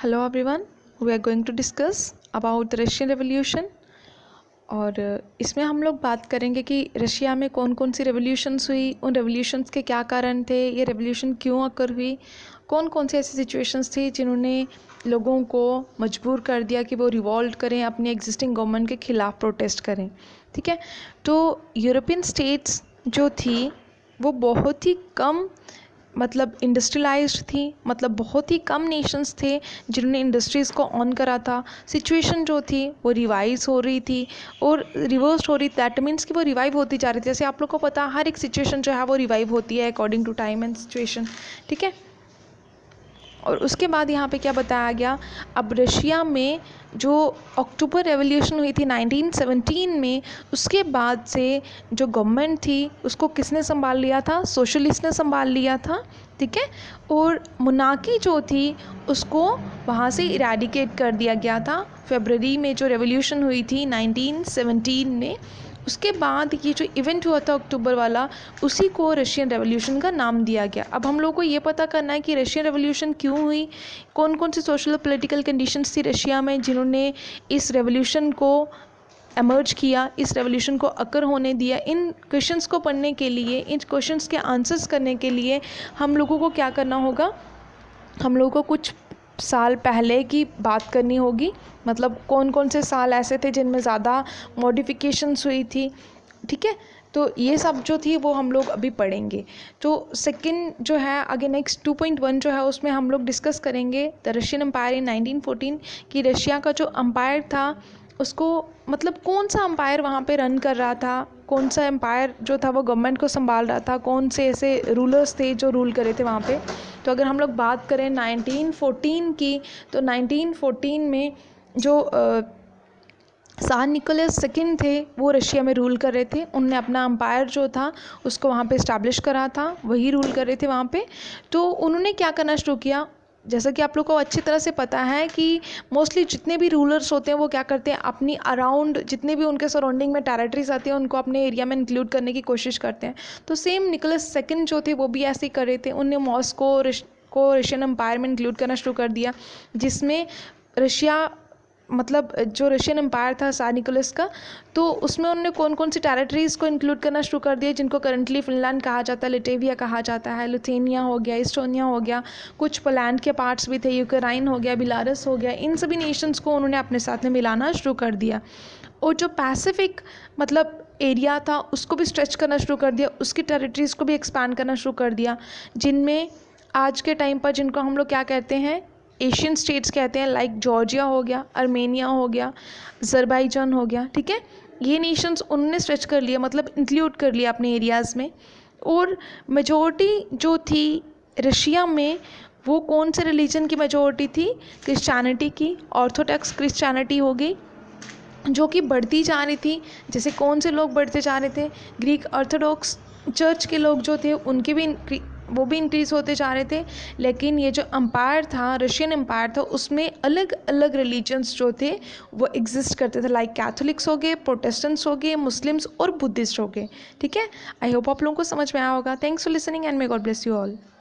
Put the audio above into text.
Hello everyone, we are going to discuss about the Russian Revolution। और इसमें हम लोग बात करेंगे कि रशिया में कौन कौन सी रेवोल्यूशंस हुई, उन रेवोल्यूशंस के क्या कारण थे, ये रेवोल्यूशन क्यों अकर हुई, कौन कौन सी ऐसी सिचुएशंस थी जिन्होंने लोगों को मजबूर कर दिया कि वो रिवॉल्ट करें, अपनी एग्जिस्टिंग गवर्नमेंट के ख़िलाफ़ प्रोटेस्ट करें। ठीक है, तो यूरोपियन स्टेट्स जो थी वो बहुत ही कम मतलब इंडस्ट्रियलाइज्ड थी, मतलब बहुत ही कम नेशंस थे जिन्होंने इंडस्ट्रीज़ को ऑन करा था। सिचुएशन जो थी वो रिवाइज हो रही थी और रिवर्स हो रही, दैट मीन्स कि वो रिवाइव होती जा रही थी। जैसे आप लोग को पता है हर एक सिचुएशन जो है वो रिवाइव होती है according to time and situation. ठीक है, और उसके बाद यहाँ पे क्या बताया गया, अब रशिया में जो अक्टूबर रेवोल्यूशन हुई थी 1917 में, उसके बाद से जो गवर्नमेंट थी उसको किसने संभाल लिया था? सोशलिस्ट ने संभाल लिया था। ठीक है, और मोनार्की जो थी उसको वहाँ से इरेडिकेट कर दिया गया था फरवरी में जो रेवोल्यूशन हुई थी 1917 में। उसके बाद ये जो इवेंट हुआ था अक्टूबर वाला, उसी को रशियन रेवोल्यूशन का नाम दिया गया। अब हम लोग को ये पता करना है कि रशियन रेवोल्यूशन क्यों हुई, कौन कौन सी सोशल पॉलिटिकल कंडीशंस थी रशिया में जिन्होंने इस रेवोल्यूशन को एमर्ज किया, इस रेवोल्यूशन को अकर होने दिया। इन क्वेश्चंस को पढ़ने के लिए, इन क्वेश्चंस के आंसर्स करने के लिए हम लोगों को क्या करना होगा, हम लोगों को कुछ साल पहले की बात करनी होगी। मतलब कौन कौन से साल ऐसे थे जिनमें ज़्यादा मॉडिफिकेशंस हुई थी। ठीक है, तो ये सब जो थी वो हम लोग अभी पढ़ेंगे। तो सेकंड जो है आगे नेक्स्ट 2.1 जो है उसमें हम लोग डिस्कस करेंगे द रशियन एम्पायर इन 1914 कि रशिया का जो एम्पायर था उसको मतलब कौन सा एम्पायर वहाँ पे रन कर रहा था, कौन सा एम्पायर जो था वो गवर्नमेंट को संभाल रहा था, कौन से ऐसे रूलर्स थे जो रूल करे थे वहाँ पे। तो अगर हम लोग बात करें 1914 की, तो 1914 में जो शाह निकोलस सेकंड थे वो रशिया में रूल कर रहे थे। उनने अपना एम्पायर जो था उसको वहाँ पे इस्टेब्लिश करा था, वही रूल कर रहे थे वहाँ पे। तो उन्होंने क्या करना शुरू किया, जैसा कि आप लोग को अच्छी तरह से पता है कि मोस्टली जितने भी रूलर्स होते हैं वो क्या करते हैं, अपनी अराउंड जितने भी उनके सराउंडिंग में टेरिटरीज आती हैं उनको अपने एरिया में इंक्लूड करने की कोशिश करते हैं। तो सेम निकोलस सेकंड जो थे वो भी ऐसे ही कर रहे थे। उनने मॉस्को को रशियन एम्पायर में इंक्लूड करना शुरू कर दिया, जिसमें रशिया मतलब जो रशियन एम्पायर था शाह निकोलस का, तो उसमें उन्होंने कौन कौन सी टेरिटरीज़ को इंक्लूड करना शुरू कर दिया जिनको करंटली फिनलैंड कहा जाता है, लिटेविया कहा जाता है, लिथुआनिया हो गया, इस्टोनिया हो गया, कुछ पोलैंड के पार्ट्स भी थे, यूक्रेन हो गया, बेलारूस हो गया। इन सभी नेशंस को उन्होंने अपने साथ में मिलाना शुरू कर दिया। और जो पैसिफिक मतलब एरिया था उसको भी स्ट्रेच करना शुरू कर दिया, उसकी टेरिटरीज़ को भी एक्सपैंड करना शुरू कर दिया, जिनमें आज के टाइम पर जिनको हम लोग क्या कहते हैं, एशियन स्टेट्स कहते हैं, लाइक जॉर्जिया हो गया, आर्मेनिया हो गया, अज़रबैजान हो गया। ठीक है, ये नेशंस उन्होंने स्ट्रेच कर लिया, मतलब इंक्लूड कर लिया अपने एरियाज़ में। और मेजॉरिटी जो थी रशिया में वो कौन से रिलीजन की मेजॉरिटी थी, क्रिश्चियनिटी की। ऑर्थोडॉक्स क्रिश्चियनिटी हो गई जो कि बढ़ती जा रही थी। जैसे कौन से लोग बढ़ते जा रहे थे, ग्रीक ऑर्थोडॉक्स चर्च के लोग जो थे उनके भी वो भी इंक्रीज़ होते जा रहे थे। लेकिन ये जो एम्पायर था, रशियन एम्पायर था, उसमें अलग अलग रिलीजन्स जो थे वो एग्जिस्ट करते थे, लाइक कैथोलिक्स हो गए, प्रोटेस्टेंट्स हो गए, मुस्लिम्स और बुद्धिस्ट हो गए। ठीक है, आई होप आप लोगों को समझ में आया होगा। Thanks for listening and may God bless you all.